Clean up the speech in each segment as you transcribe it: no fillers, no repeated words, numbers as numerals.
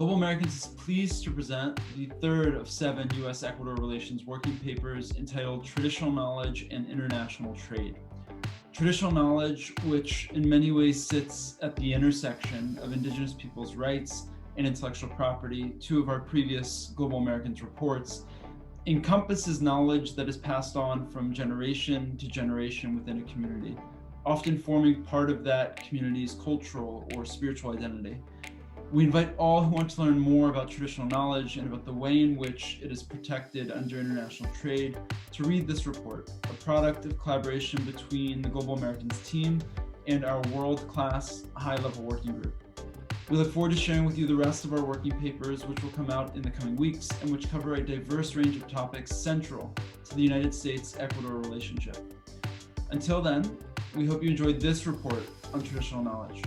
Global Americans is pleased to present the third of 7 U.S. Ecuador relations working papers entitled Traditional Knowledge and International Trade. Traditional knowledge, which in many ways sits at the intersection of indigenous peoples' rights and intellectual property, 2 of our previous Global Americans reports, encompasses knowledge that is passed on from generation to generation within a community, often forming part of that community's cultural or spiritual identity. We invite all who want to learn more about traditional knowledge and about the way in which it is protected under international trade to read this report, a product of collaboration between the Global Americans team and our world-class high-level working group. We look forward to sharing with you the rest of our working papers, which will come out in the coming weeks and which cover a diverse range of topics central to the United States-Ecuador relationship. Until then, we hope you enjoyed this report on traditional knowledge.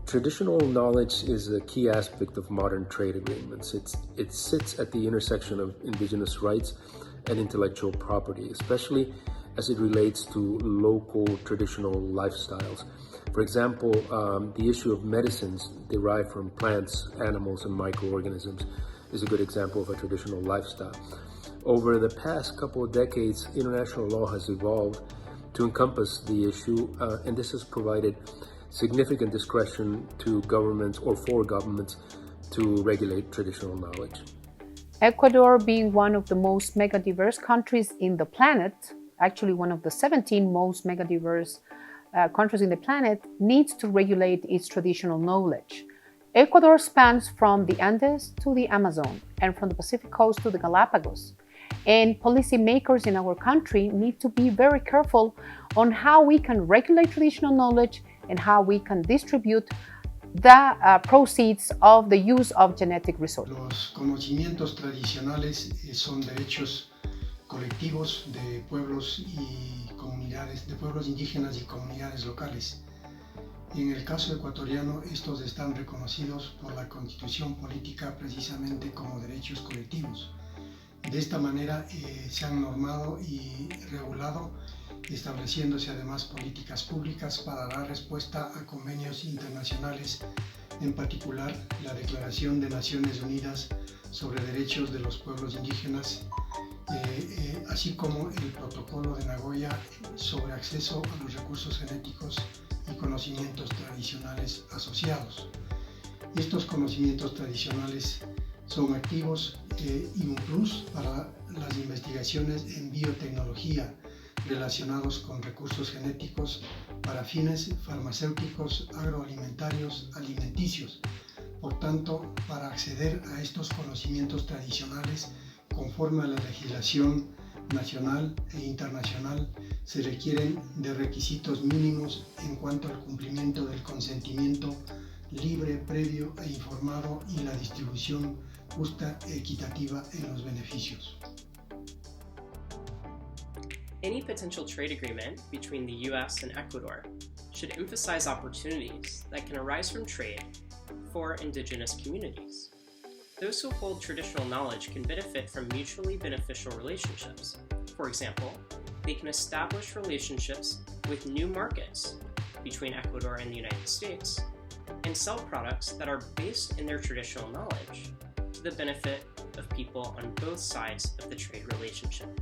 Traditional knowledge is a key aspect of modern trade agreements. It sits at the intersection of indigenous rights and intellectual property, especially as it relates to local traditional lifestyles. For example, the issue of medicines derived from plants, animals, and microorganisms is a good example of a traditional lifestyle. Over the past couple of decades, international law has evolved to encompass the issue, and this has provided significant discretion to governments or for governments to regulate traditional knowledge. Ecuador, being one of the most megadiverse countries in the planet, actually one of the 17 most megadiverse countries in the planet, needs to regulate its traditional knowledge. Ecuador spans from the Andes to the Amazon and from the Pacific coast to the Galapagos. And policymakers in our country need to be very careful on how we can regulate traditional knowledge and how we can distribute the proceeds of the use of genetic resources. Los conocimientos tradicionales son derechos colectivos de pueblos y comunidades, de pueblos indígenas y comunidades locales. En el caso ecuatoriano, estos están reconocidos por la Constitución política precisamente como derechos colectivos. De esta manera se han normado y regulado, estableciéndose además políticas públicas para dar respuesta a convenios internacionales, en particular la Declaración de Naciones Unidas sobre Derechos de los Pueblos Indígenas, así como el Protocolo de Nagoya sobre acceso a los recursos genéticos y conocimientos tradicionales asociados. Estos conocimientos tradicionales son activos y un plus para las investigaciones en biotecnología relacionados con recursos genéticos para fines farmacéuticos, agroalimentarios, alimenticios. Por tanto, para acceder a estos conocimientos tradicionales, conforme a la legislación nacional e internacional, se requieren de requisitos mínimos en cuanto al cumplimiento del consentimiento libre, previo e informado y la distribución justa e equitativa en los beneficios. Any potential trade agreement between the U.S. and Ecuador should emphasize opportunities that can arise from trade for indigenous communities. Those who hold traditional knowledge can benefit from mutually beneficial relationships. For example, they can establish relationships with new markets between Ecuador and the United States and sell products that are based in their traditional knowledge to the benefit of people on both sides of the trade relationship.